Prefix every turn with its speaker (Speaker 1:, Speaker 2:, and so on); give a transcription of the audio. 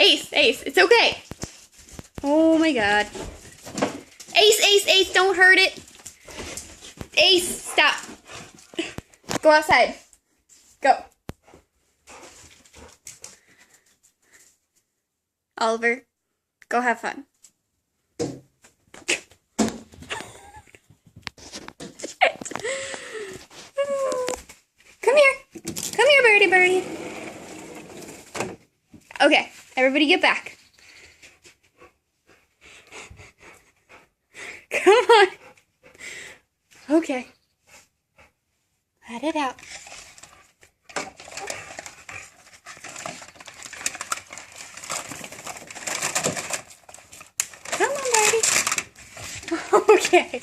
Speaker 1: Ace, Ace, it's okay. Oh my god. Ace, Ace, Ace, don't hurt it. Ace, stop. Go outside. Go. Oliver, go have fun. Come here. Come here, birdie, birdie. Okay, everybody get back. Come on. Okay. Let it out. Come on, birdie. Okay.